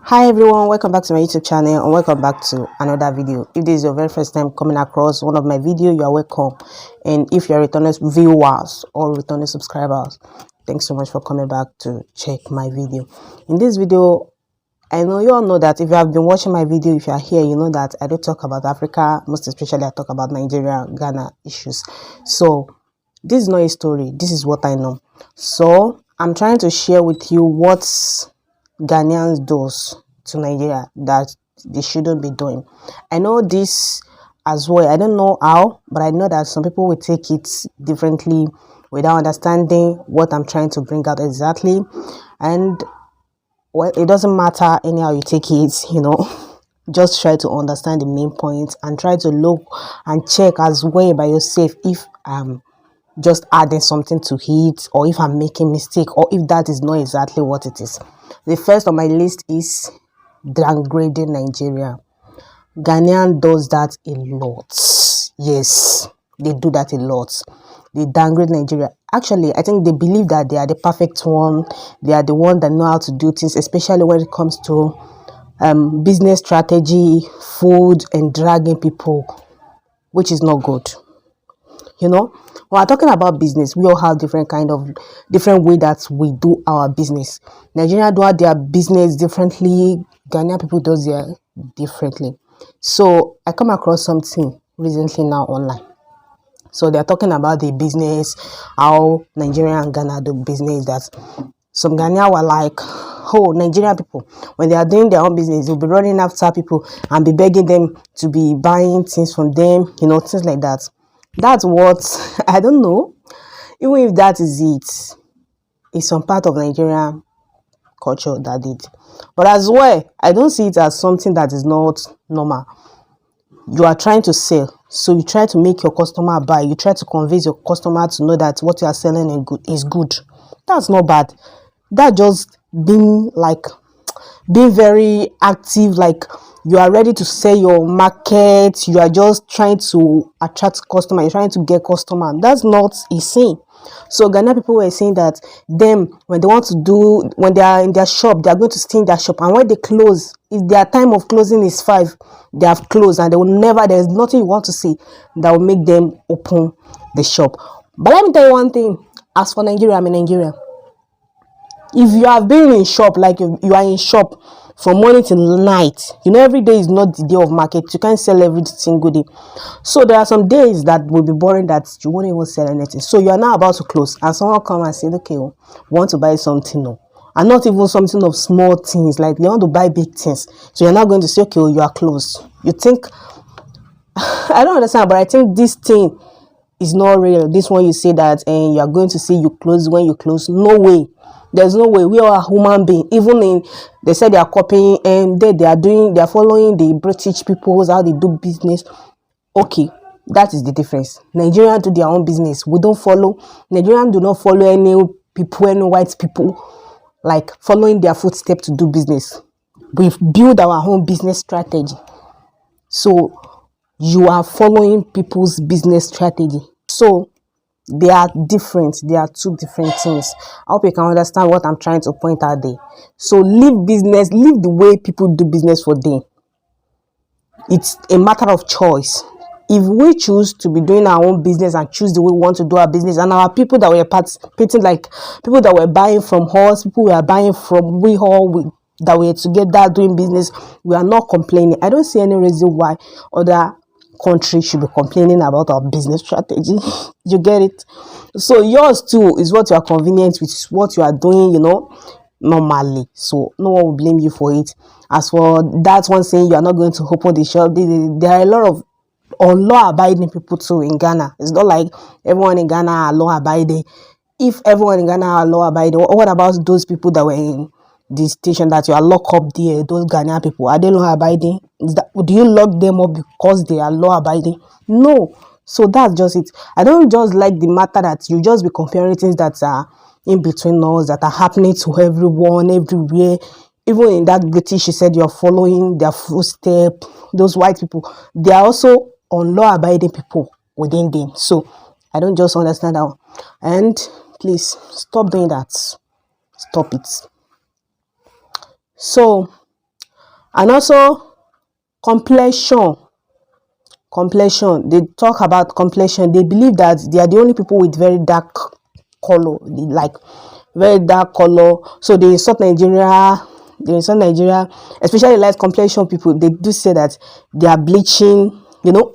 Hi everyone, welcome back to my YouTube channel and welcome back to another video. If this is your very first time coming across one of my videos, you are welcome. And if you're returning viewers or returning subscribers, thanks so much for coming back to check my video. In this video, I know you all know that if you have been watching my video, if you are here, you know that I do talk about Africa, most especially I talk about Nigeria, Ghana issues. So this is not a story, this is what I know. So I'm trying to share with you what Ghanaians does to Nigeria that they shouldn't be doing. I know this as well. I don't know how, but I know that some people will take it differently without understanding what I'm trying to bring out exactly. And well, it doesn't matter anyhow you take it, just try to understand the main points and try to look and check as well by yourself if just adding something to it, or if I'm making mistake, or if that is not exactly what it is. The first on my list is downgrading Nigeria. Ghanaian does that a lot. Yes, they do that a lot. They downgrade Nigeria. Actually, I think they believe that they are the perfect one. They are the one that know how to do things, especially when it comes to business strategy, food, and dragging people, which is not good. When we're talking about business, we all have different way that we do our business. Nigeria do their business differently. Ghanaian people do their differently. So I come across something recently now online. So they're talking about the business, how Nigeria and Ghana do business. That some Ghanaian were like, oh, Nigerian people, when they are doing their own business, they'll be running after people and be begging them to be buying things from them, things like that. That's what, I don't know, even if that is it, it's some part of Nigerian culture that did. But as well, I don't see it as something that is not normal. You are trying to sell, so you try to make your customer buy. You try to convince your customer to know that what you are selling is good. That's not bad. That just being very active, like you are ready to sell your market. You are just trying to attract customer. You're trying to get customer. That's not a sin. So Ghana people were saying that them, when they are in their shop, they are going to stay in their shop, and when they close, if their time of closing is 5, they have closed, and there's nothing you want to see that will make them open the shop. But let me tell you one thing. As for Nigeria, I'm in Nigeria. If you have been in shop, like you are in shop from morning till night, every day is not the day of market. You can't sell every single day. So there are some days that will be boring that you won't even sell anything. So you are now about to close, and someone come and say, okay, want to buy something, no, and not even something of small things, like they want to buy big things. So you're not going to say, okay, you are closed. You think I don't understand, but I think this thing is not real. This one you say that and you are going to say you close when you close. No way. There's no way. We are a human being. Even they said they are copying and they are following the British people's how they do business. Okay, that is the difference. Nigerians do their own business. We don't follow. Nigerians do not follow any white people, like following their footsteps to do business. We build our own business strategy. So you are following people's business strategy. So they are different. They are two different things. I hope you can understand what I'm trying to point out there. So leave the way people do business for them. It's a matter of choice. If we choose to be doing our own business and choose the way we want to do our business, and our people that were participating, like people that were buying from us, people we are buying from, that were together doing business, we are not complaining. I don't see any reason why other country should be complaining about our business strategy. You get it? So yours too is what you are convenient with, what you are doing, normally. So no one will blame you for it. As for that one saying you are not going to open the shop, there are a lot of law abiding people too in Ghana. It's not like everyone in Ghana are law abiding. If everyone in Ghana are law abiding, what about those people that were in the station that you are locked up there? Those Ghanaian people, are they law abiding? Do you lock them up because they are law abiding? No. So that's just it. I don't just like the matter that you just be comparing things that are in between us, that are happening to everyone everywhere. Even in that British, you said you're following their footsteps. Those white people, they are also on law abiding people within them. So I don't just understand that. And please stop doing that. Stop it. So And also complexion. They talk about complexion. They believe that they are the only people with very dark color, like very dark color. So they insult Nigeria, especially light complexion people. They do say that they are bleaching.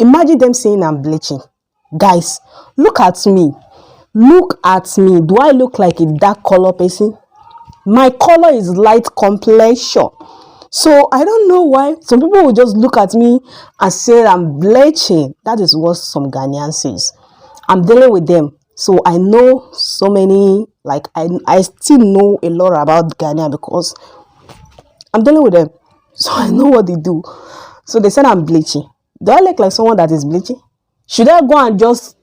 Imagine them saying I'm bleaching. Guys, look at me. Do I look like a dark color person? My color is light complexion. So I don't know why some people will just look at me and say I'm bleaching. That is what some Ghanaians says. I'm dealing with them. So I know so many, like I still know a lot about Ghana because I'm dealing with them. So I know what they do. So they said I'm bleaching. Do I look like someone that is bleaching? Should I go and just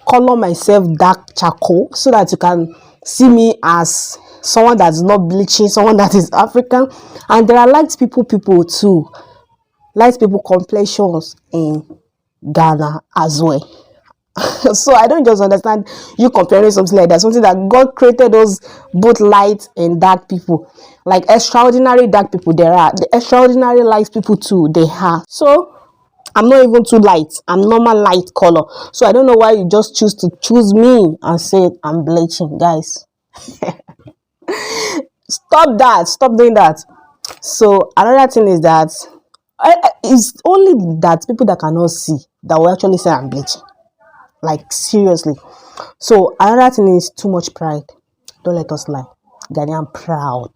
color myself dark charcoal so that you can see me as someone that's not bleaching, someone that is African? And there are light people too. Light people complexions in Ghana as well. So I don't just understand you comparing something like that, something that God created those both light and dark people. Like extraordinary dark people there are, the extraordinary light people too they have. So I'm not even too light, I'm normal light color. So I don't know why you just choose me and say I'm bleaching. Guys, stop doing that. So another thing is that it's only that people that cannot see that will actually say I'm bleaching. Like seriously. So another thing is too much pride. Don't let us lie. Ghanaian proud.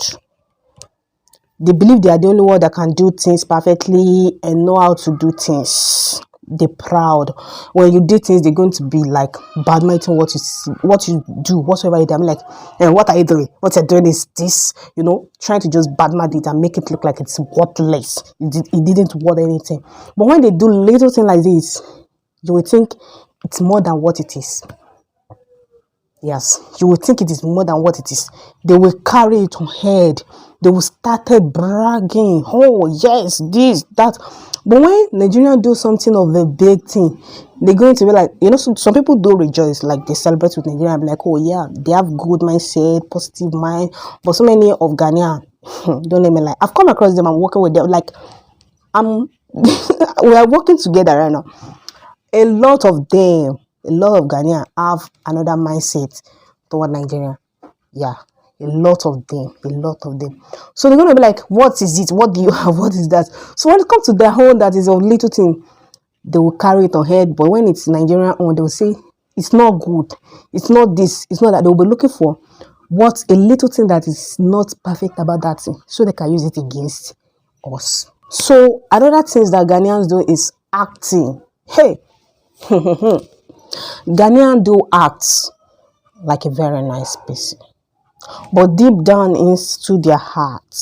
They believe they are the only one that can do things perfectly and know how to do things. They're proud. When you do things, they're going to be like badmouthing what you do, whatsoever you do. I'm like, what are you doing? What you're doing is this, trying to just badmouth it and make it look like it's worthless. It didn't worth anything. But when they do little things like this, you will think it's more than what it is. Yes, you will think it is more than what it is. They will carry it on head. They will start bragging. Oh, yes, this, that. But when Nigerians do something of a big thing, they're going to be like, some people do rejoice, like they celebrate with Nigeria and be like, oh yeah, they have good mindset, positive mind. But so many of Ghanaian, don't let me lie, I've come across them, I'm working with them, like, we are working together right now. A lot of Ghanaians have another mindset toward Nigeria. Yeah, a lot of them. So they're gonna be like, what is it? What do you have? What is that? So when it comes to their own, that is a little thing, they will carry it on head. But when it's Nigerian own, they will say it's not good. It's not this. It's not that. They will be looking for what a little thing that is not perfect about that thing, so they can use it against us. So another things that Ghanaians do is acting. Hey. Ghanaian do act like a very nice person, but deep down into their hearts,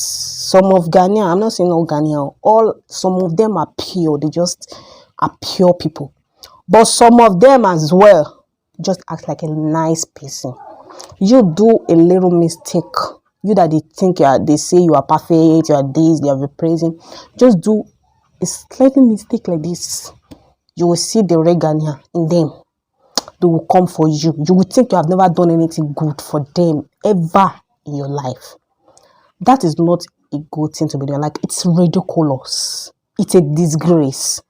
some of Ghanaian, I'm not saying all Ghanaian, some of them are pure. They just are pure people, but some of them as well just act like a nice person. You do a little mistake, you that they say you are perfect, you are this, they are praising, just do a slightly mistake like this, you will see the real Ghanaian in them. They will come for you. You will think you have never done anything good for them ever in your life. That is not a good thing to be doing. Like, it's ridiculous. It's a disgrace.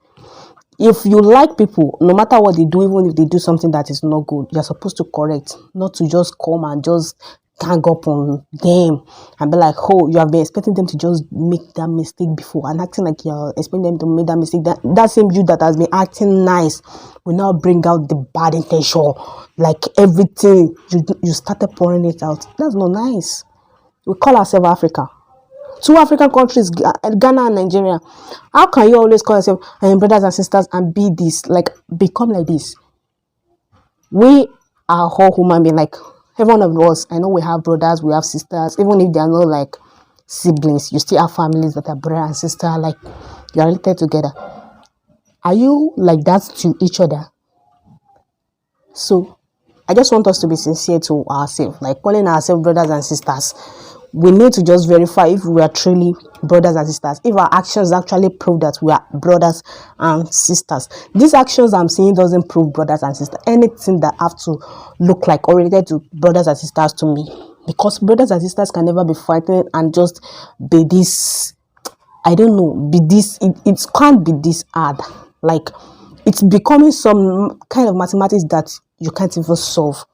If you like people, no matter what they do, even if they do something that is not good, you're supposed to correct, not to just come and just gang up on them and be like, oh, you have been expecting them to just make that mistake before and acting like you're expecting them to make that mistake. That same you that has been acting nice will now bring out the bad intention, like everything you started pouring it out. That's not nice. We call ourselves Africa. Two African countries, Ghana and Nigeria. How can you always call yourself brothers and sisters and become like this? We are all human beings. Like, every one of us, I know we have brothers, we have sisters. Even if they are not like siblings, you still have families that are brother and sister. Like, you are related together. Are you like that to each other? So I just want us to be sincere to ourselves, like calling ourselves brothers and sisters. We need to just verify if we are truly brothers and sisters, if our actions actually prove that we are brothers and sisters. These actions I'm saying doesn't prove brothers and sisters. Anything that have to look like or related to brothers and sisters to me, because brothers and sisters can never be fighting and just be this I don't know, be this, it can't be this hard. Like, it's becoming some kind of mathematics that you can't even solve.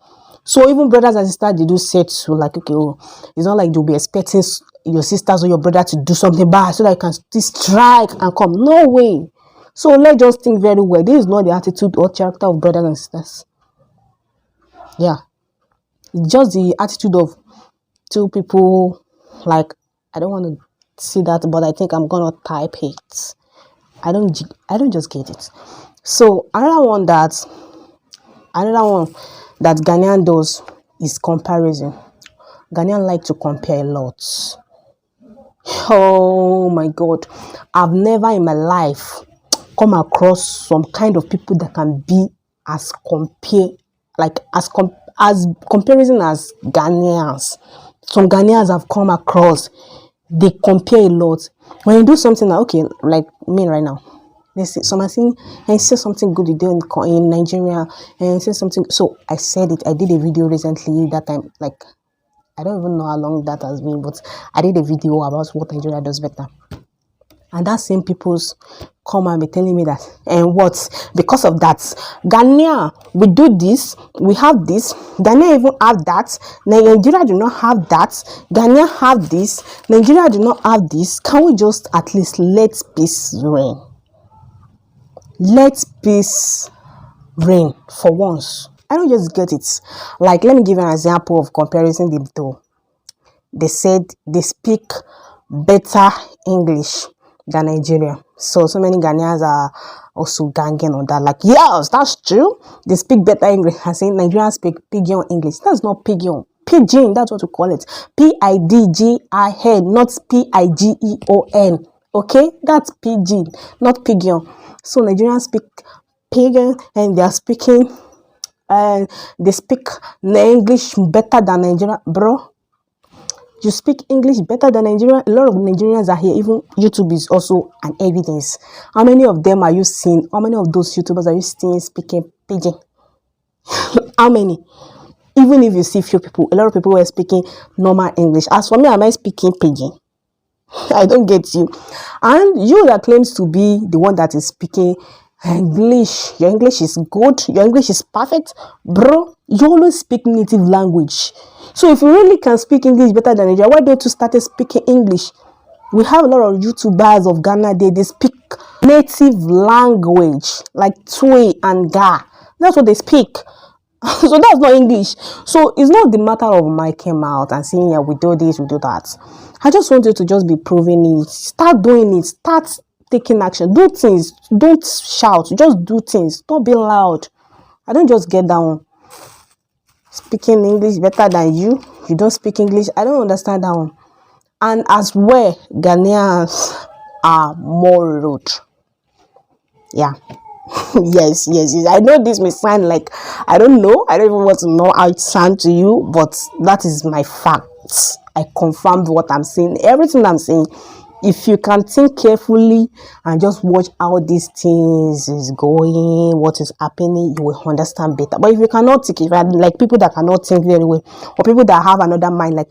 So even brothers and sisters, they do say to, like, okay, oh, it's not like they'll be expecting your sisters or your brother to do something bad so that you can still strike and come. No way. So let's just think very well. This is not the attitude or character of brothers and sisters. Yeah, it's just the attitude of two people. Like, I don't want to see that, but I think I'm gonna type it. I don't just get it. So another one that Ghanaian does is comparison. Ghanaian like to compare a lot. Oh my God, I've never in my life come across some kind of people that can be as comparison as Ghanaians. Some Ghanaians have come across, they compare a lot. When you do something like, okay, like me right now, let's say someone saying, and say something good you do in Nigeria, and say something. So I said it. I did a video recently that time. Like, I don't even know how long that has been, but I did a video about what Nigeria does better. And that same people's come and be telling me that, and what, because of that, Ghana, we do this, we have this, Ghana even have that, Nigeria do not have that, Ghana have this, Nigeria do not have this. Can we just at least let peace reign? Let peace reign for once. I don't just get it. Like, let me give you an example of comparison them two. They said they speak better English than Nigeria. So many Ghanaians are also ganging on that. Like, yes, that's true. They speak better English. I say Nigerians speak pidgin English. That's not pidgin. Pidgin, that's what we call it. P-I-D-G-I-N, not P-I-G-E-O-N. Okay? That's pidgin, not pidgin. So Nigerians speak pidgin, and they are speaking, and they speak English better than Nigeria. Bro, you speak English better than Nigeria. A lot of Nigerians are here. Even YouTube is also an evidence. How many of them are you seeing? How many of those YouTubers are you seeing speaking pidgin? How many? Even if you see few people, a lot of people were speaking normal English. As for me, am I speaking pidgin? I don't get you. And you that claims to be the one that is speaking English, your English is good, your English is perfect, bro. You always speak native language. So if you really can speak English better than Nigeria, why don't you start speaking English? We have a lot of YouTubers of Ghana. They speak native language like Twi and Ga. That's what they speak. So that's not English. So it's not the matter of miking out and saying, yeah, we do this, we do that. I just want you to just be proving it. Start doing it. Start taking action. Do things. Don't shout. Just do things. Don't be loud. I don't just get down. Speaking English better than you. You don't speak English. I don't understand that one. And as well, Ghanaians are more rude. Yeah. yes. I know this may sound like, I don't know. I don't even want to know how it sounds to you, but that is my facts. I confirmed what I'm saying. Everything I'm saying, if you can think carefully and just watch how these things is going, what is happening, you will understand better. But if you cannot think, if you are like people that cannot think very well, or people that have another mind, like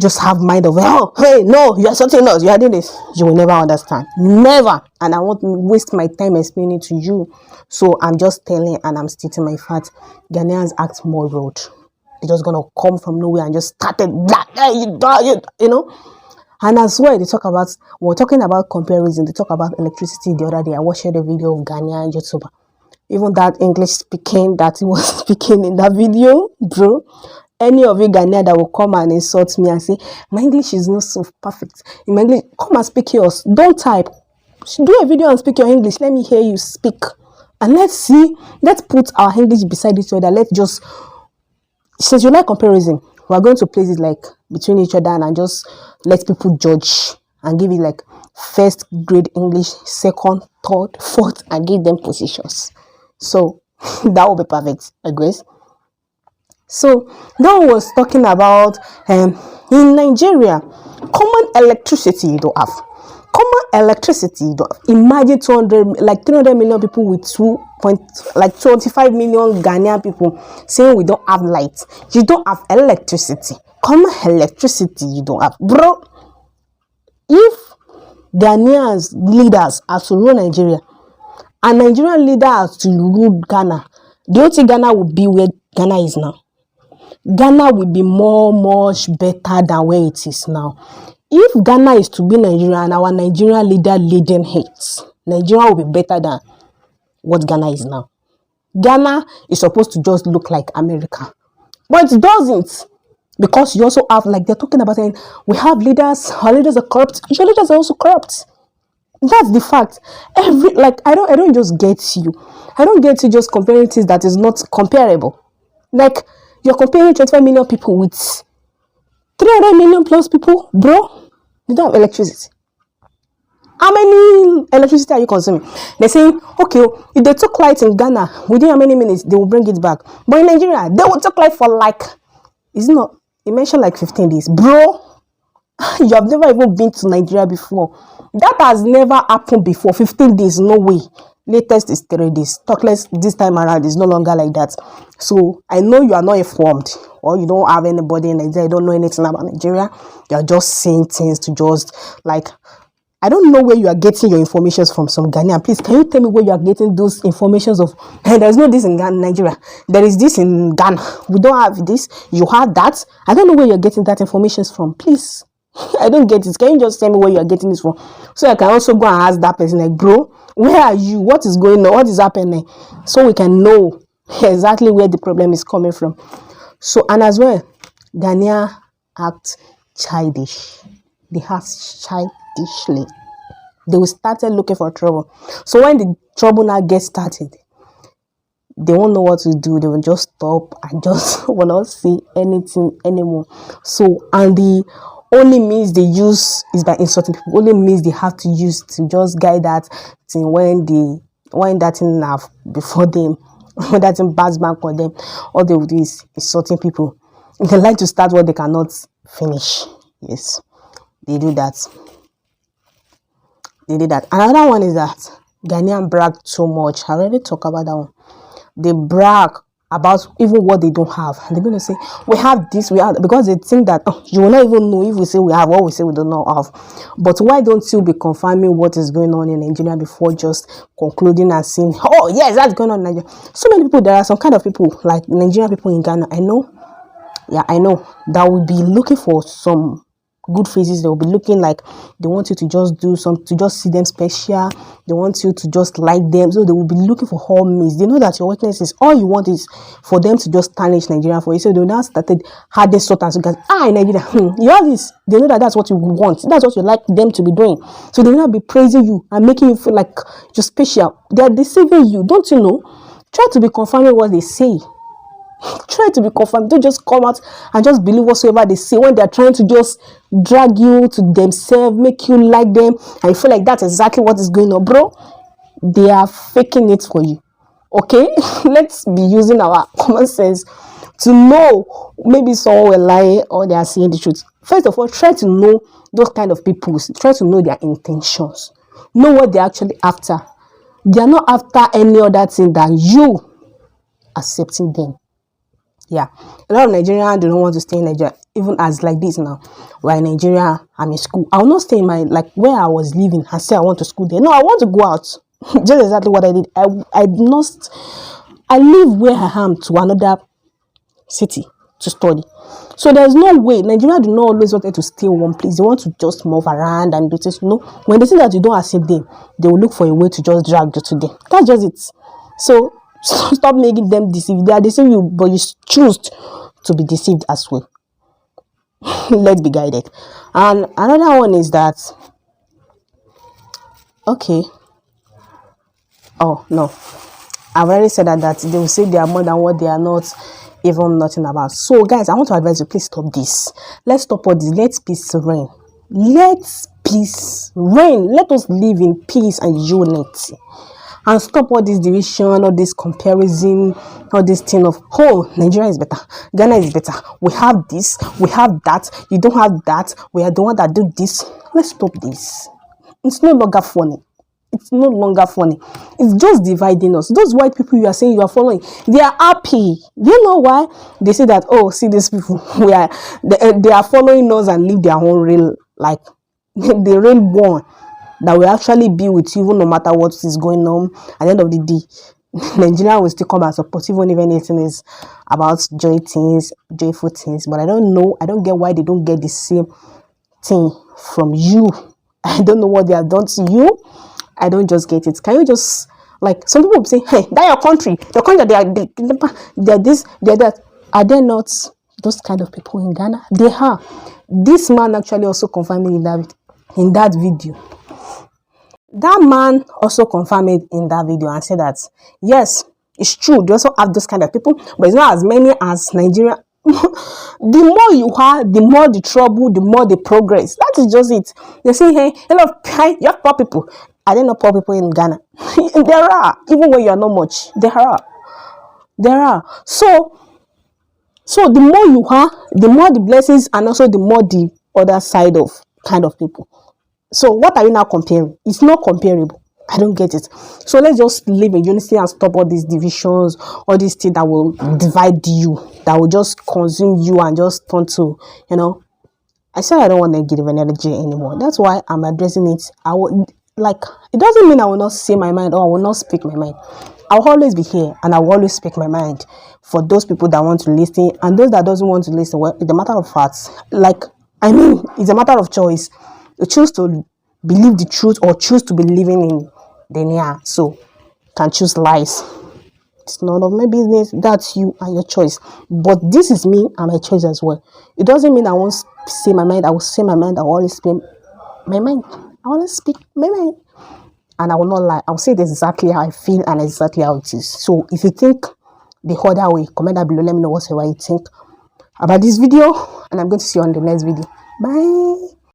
just have mind of, oh, hey, no, you are something else, you are doing this, you will never understand. Never. And I won't waste my time explaining to you. So I'm just telling and I'm stating my facts. Ghanaians act more rude. They're just gonna come from nowhere and just started that, you know. And as well, they talk about, we're talking about comparison. They talk about electricity the other day. I watched the video of Ghanaian YouTuber. Even that English speaking that he was speaking in that video, bro. Any of you Ghanaian that will come and insult me and say, my English is not so perfect. In my English, come and speak yours. Don't type. Do a video and speak your English. Let me hear you speak. And let's see. Let's put our English beside each other. Let's just, since you like comparison, we're going to place it like between each other and just let people judge and give it like first grade English, second, third, fourth, and give them positions. So that will be perfect, Grace. So that was talking about in Nigeria, common electricity you don't have. Common electricity you don't have. Imagine 300 million people with 25 million Ghanaian people saying we don't have light. You don't have electricity. Common electricity you don't have, bro. If Ghanaians leaders are to rule Nigeria, and Nigerian leaders are to rule Ghana, do you think Ghana will be where Ghana is now? Ghana will be much better than where it is now. If Ghana is to be Nigeria and our Nigerian leader leading it, Nigeria will be better than what Ghana is now. Ghana is supposed to just look like America, but it doesn't, because you also have, like they're talking about saying, we have leaders, our leaders are corrupt. Your leaders are also corrupt. That's the fact. I don't just get you. I don't get you just comparing things that is not comparable. Like, you're comparing 25 million people with 300 million plus people, bro. You don't have electricity. How many electricity are you consuming? They're saying, okay, if they took light in Ghana, within how many minutes they will bring it back. But in Nigeria, they will take light for like, it's not, you mentioned like 15 days. Bro, you have never even been to Nigeria before. That has never happened before. 15 days, no way. Latest is 3 days. Talk less this time around is no longer like that. So I know you are not informed, or you don't have anybody in Nigeria, you don't know anything about Nigeria. You are just saying things to just like, I don't know where you are getting your informations from, some Ghanaian. Please, can you tell me where you are getting those informations of? Hey, there's no this in Ghana, Nigeria. There is this in Ghana. We don't have this. You have that. I don't know where you're getting that information from. Please. I don't get it. Can you just tell me where you are getting this from? So I can also go and ask that person, like, bro, where are you? What is going on? What is happening? So we can know exactly where the problem is coming from. So, and as well, Ghanaian act childish. They act childishly. They will start looking for trouble. So when the trouble now gets started, they won't know what to do. They will just stop and just will not see anything anymore. So, and the only means they use is by insulting people. Only means they have to use to just guide that thing when that thing have before them, when that thing pass back on them. All they will do is insulting people. They like to start what they cannot finish. Yes, they do that. They did that. Another one is that Ghanaian brag too much. I already talked about that one. They brag about even what they don't have. And they're going to say, we have this, we have, because they think that you will not even know if we say we have what we say we don't know of. But why don't you be confirming what is going on in Nigeria before just concluding and saying, oh yes, that's going on in Nigeria? So many people, there are some kind of people like Nigerian people in Ghana, I know, that will be looking for some good faces. They will be looking like they want you to just do some, to just see them special. They want you to just like them. So they will be looking for all means. They know that your weakness is, all you want is for them to just tarnish Nigeria for you. So they now started hardest sort and so guys, in Nigeria, you have this. They know that that's what you want. That's what you like them to be doing. So they will not be praising you and making you feel like you're special. They are deceiving you. Don't you know? Try to be confirming what they say. Try to be confirmed. Don't just come out and just believe whatsoever they say when they're trying to just drag you to themselves, make you like them, and you feel like that's exactly what is going on, bro. They are faking it for you. Okay? Let's be using our common sense to know maybe someone will lie or they are saying the truth. First of all, try to know those kind of people. Try to know their intentions. Know what they're actually after. They are not after any other thing than you accepting them. Yeah, a lot of Nigerians do not want to stay in Nigeria, even as like this now. We're in Nigeria, I'm in school. I will not stay in my, like where I was living and say I want to school there. No, I want to go out. Just exactly what I did. I live where I am to another city to study. So there's no way. Nigeria do not always want to stay in one place. They want to just move around and do this. You know, when they see that you don't accept them, they will look for a way to just drag you to them. That's just it. So stop making them deceive. They are deceiving you, but you choose to be deceived as well. Let's be guided. And another one is that, okay, oh no, I've already said that they will say they are more than what they are not even nothing about. So guys, I want to advise you, please stop this. Let's stop all this. Let peace reign. Let peace reign. Let us live in peace and unity. And stop all this division, all this comparison, all this thing of, oh, Nigeria is better, Ghana is better, we have this, we have that, you don't have that, we are the one that do this. Let's stop this. It's no longer funny. It's no longer funny. It's just dividing us. Those white people you are saying you are following, they are happy. Do you know why? They say that, oh, see these people, they are following us and live their own real, like, the real one. that will actually be with you even no matter what is going on. At the end of the day, Nigeria will still come and support even if anything is about joyful things. But I don't know, I don't get why they don't get the same thing from you. I don't know what they have done to you. I don't just get it. Can you just, like, some people will say, hey, that your country, they're this, they're that. Are there not those kind of people in Ghana? They are. This man actually also confirmed it in that video. That man also confirmed it in that video and said that, yes, it's true, they also have those kind of people, but it's not as many as Nigeria. The more you are, the more the trouble, the more the progress. That is just it. They say, hey, you have poor people. Are there not poor people in Ghana? There are. Even when you are not much, there are. There are. So the more you are, the more the blessings, and also the more the other side of kind of people. So what are you now comparing? It's not comparable. I don't get it. So let's just live in unity and stop all these divisions, all these things that will divide you, that will just consume you and just turn to, I said I don't want negative energy anymore. That's why I'm addressing it. It doesn't mean I will not say my mind or I will not speak my mind. I'll always be here and I will always speak my mind for those people that want to listen, and those that doesn't want to listen. Well, it's a matter of facts. It's a matter of choice. You choose to believe the truth or choose to be living in the near. So you can choose lies. It's none of my business. That's you and your choice. But this is me and my choice as well. It doesn't mean I won't say my mind. I will say my mind. I will always speak my mind. I will always speak my mind. And I will not lie. I will say this exactly how I feel and exactly how it is. So if you think the other way, comment down below. Let me know whatever you think about this video. And I'm going to see you on the next video. Bye.